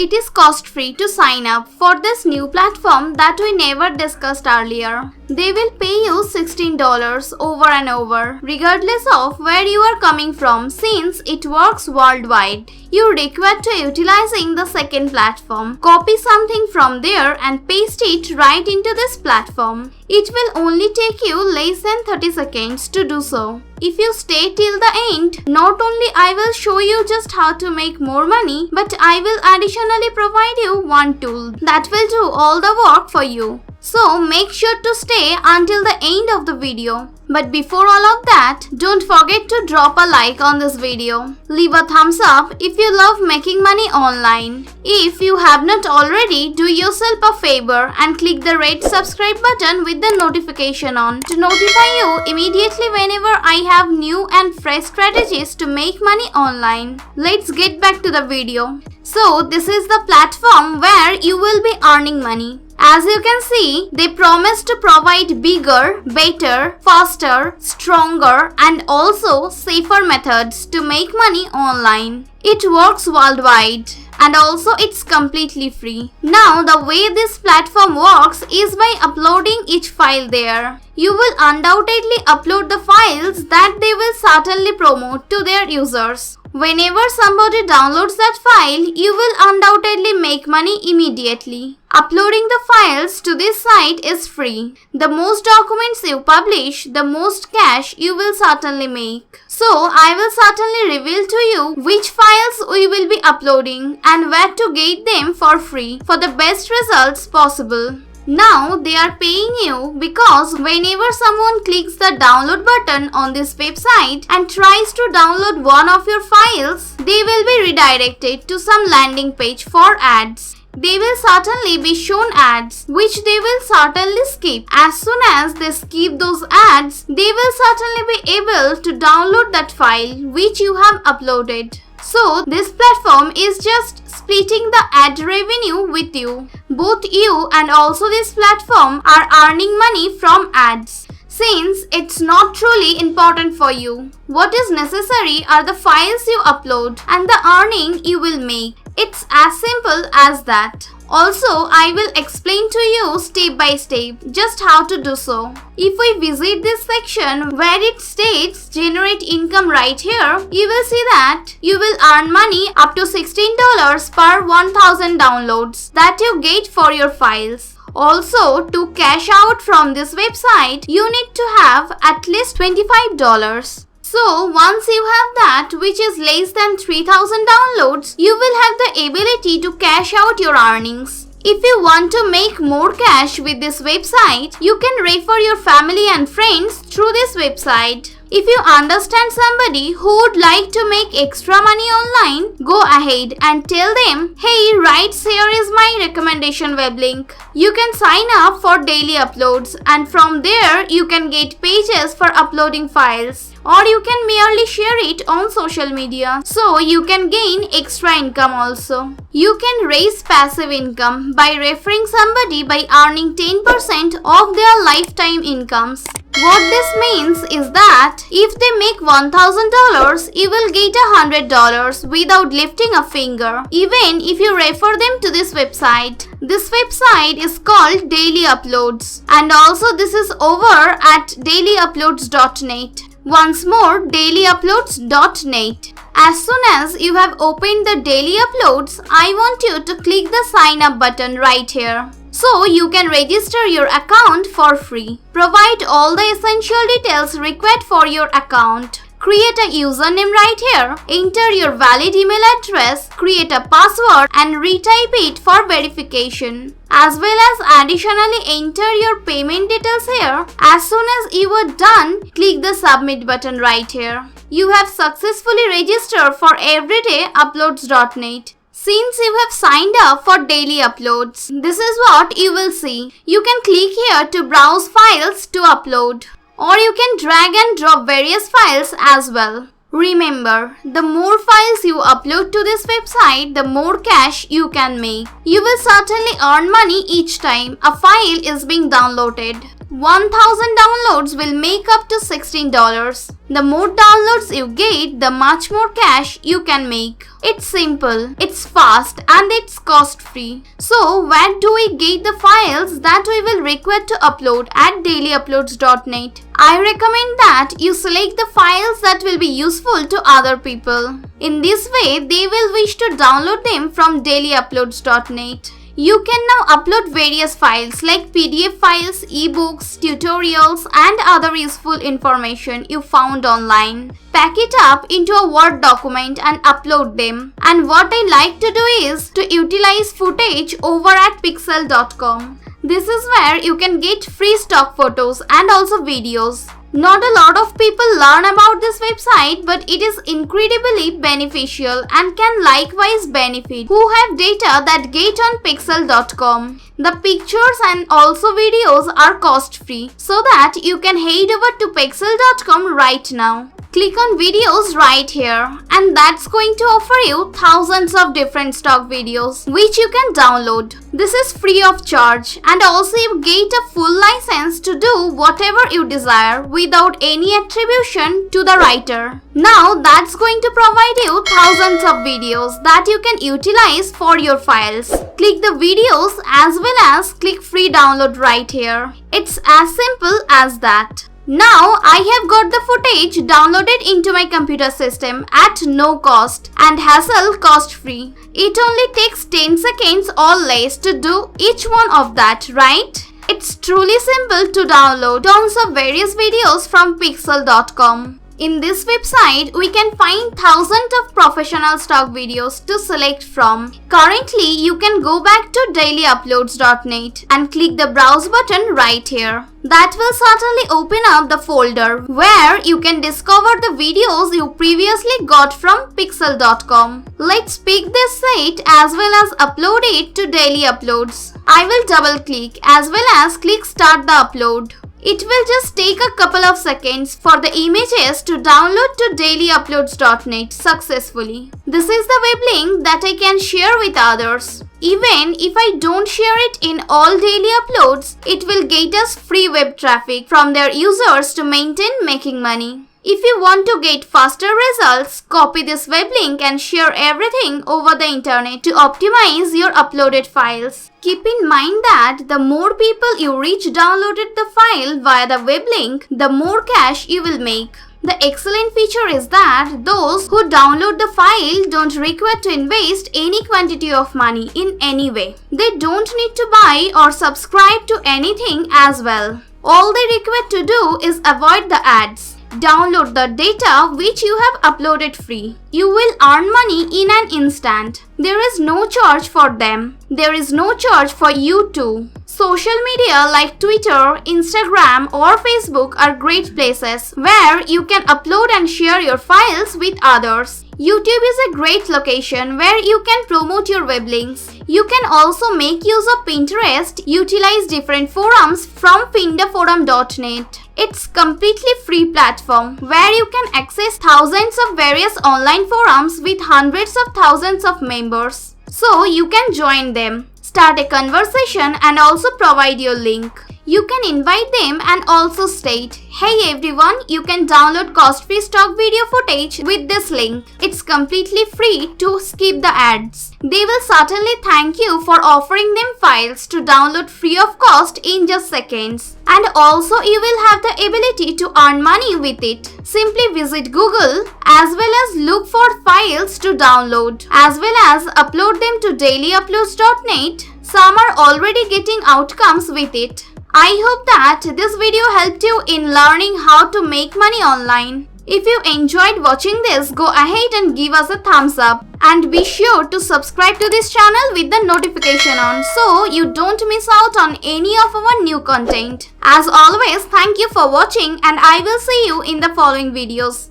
It is cost-free to sign up for this new platform that we never discussed earlier. They will pay you $16 over and over, regardless of where you are coming from, since it works worldwide. You require to utilizing the second platform. Copy something from there and paste it right into this platform. It will only take you less than 30 seconds to do so. If you stay till the end, not only I will show you just how to make more money, but I will additionally provide you one tool that will do all the work for you. So make sure to stay until the end of the video. But before all of that, don't forget to drop a like on this video. Leave a thumbs up if you love making money online. If you have not already, do yourself a favor and click the red subscribe button with the notification on to notify you immediately whenever I have new and fresh strategies to make money online. Let's get back to the video. So this is the platform where you will be earning money. As you can see, they promise to provide bigger, better, faster, stronger and also safer methods to make money online. It works worldwide and also it's completely free. Now the way this platform works is by uploading each file there. You will undoubtedly upload the files that they will certainly promote to their users. Whenever somebody downloads that file, you will undoubtedly make money immediately. Uploading the files to this site is free. The most documents you publish, the most cash you will certainly make. So I will certainly reveal to you which files we will be uploading and where to get them for free for the best results possible. Now they are paying you because whenever someone clicks the download button on this website and tries to download one of your files, they will be redirected to some landing page for ads. They will certainly be shown ads, which they will certainly skip. As soon as they skip those ads, they will certainly be able to download that file which you have uploaded. So this platform is just splitting the ad revenue with you. Both you and also this platform are earning money from ads. Since it's not truly important for you, what is necessary are the files you upload and the earning you will make. It's as simple as that. Also, I will explain to you step by step just how to do so. If we visit this section where it states generate income right here, you will see that you will earn money up to $16 per 1000 downloads that you get for your files. Also, to cash out from this website, you need to have at least $25. So once you have that, which is less than 3000 downloads, you will have the ability to cash out your earnings. If you want to make more cash with this website, you can refer your family and friends through this website. If you understand somebody who would like to make extra money online, go ahead and tell them, hey, right here is my recommendation web link. You can sign up for daily uploads and from there you can get pages for uploading files. Or you can merely share it on social media so you can gain extra income also. You can raise passive income by referring somebody by earning 10% of their lifetime incomes. What this means is that if they make $1000, you will get $100 without lifting a finger, even if you refer them to this website. This website is called Daily Uploads and also this is over at dailyuploads.net. Once more, dailyuploads.net. As soon as you have opened the Daily Uploads, I want you to click the sign up button right here. So you can register your account for free. Provide all the essential details required for your account. Create a username right here. Enter your valid email address, create a password and retype it for verification. As well as additionally enter your payment details here. As soon as you are done, click the submit button right here. You have successfully registered for everydayuploads.net. Since you have signed up for daily uploads, this is what you will see. You can click here to browse files to upload. Or you can drag and drop various files as well. Remember, the more files you upload to this website, the more cash you can make. You will certainly earn money each time a file is being downloaded. 1000 downloads will make up to $16. The more downloads you get, the much more cash you can make. It's simple, it's fast, and it's cost-free. So, where do we get the files that we will require to upload at dailyuploads.net? I recommend that you select the files that will be useful to other people. In this way, they will wish to download them from dailyuploads.net. You can now upload various files like PDF files, ebooks, tutorials, and other useful information you found online. Pack it up into a Word document and upload them. And what I like to do is to utilize footage over at pixel.com. This is where you can get free stock photos and also videos. Not a lot of people learn about this website, but it is incredibly beneficial and can likewise benefit who have data that get on pixel.com. The pictures and also videos are cost-free, so that you can head over to pixel.com right now. Click on videos right here, and that's going to offer you thousands of different stock videos which you can download. This is free of charge, and also you get a full license to do whatever you desire without any attribution to the writer. Now that's going to provide you thousands of videos that you can utilize for your files. Click the videos as well as click free download right here. It's as simple as that. Now I have got the footage downloaded into my computer system at no cost and hassle cost free. It only takes 10 seconds or less to do each one of that, right? It's truly simple to download tons of various videos from pixel.com. In this website, we can find thousands of professional stock videos to select from. Currently, you can go back to dailyuploads.net and click the browse button right here. That will certainly open up the folder where you can discover the videos you previously got from pixel.com. Let's pick this set as well as upload it to Daily Uploads. I will double click as well as click start the upload. It will just take a couple of seconds for the images to download to dailyuploads.net successfully. This is the web link that I can share with others. Even if I don't share it in all daily uploads, it will get us free web traffic from their users to maintain making money. If you want to get faster results, copy this web link and share everything over the internet to optimize your uploaded files. Keep in mind that the more people you reach downloaded the file via the web link, the more cash you will make. The excellent feature is that those who download the file don't require to invest any quantity of money in any way. They don't need to buy or subscribe to anything as well. All they require to do is avoid the ads. Download the data which you have uploaded free. You will earn money in an instant. There is no charge for them. There is no charge for you too. Social media like Twitter, Instagram or Facebook are great places where you can upload and share your files with others. YouTube is a great location where you can promote your web links. You can also make use of Pinterest, utilize different forums from findaforum.net. It's completely free platform where you can access thousands of various online forums with hundreds of thousands of members. So you can join them, start a conversation and also provide your link. You can invite them and also state, "Hey everyone, you can download cost-free stock video footage with this link. It's completely free to skip the ads." They will certainly thank you for offering them files to download free of cost in just seconds. And also you will have the ability to earn money with it. Simply visit Google as well as look for files to download as well as upload them to dailyuploads.net. Some are already getting outcomes with it. I hope that this video helped you in learning how to make money online. If you enjoyed watching this, go ahead and give us a thumbs up. And be sure to subscribe to this channel with the notification on so you don't miss out on any of our new content. As always, thank you for watching and I will see you in the following videos.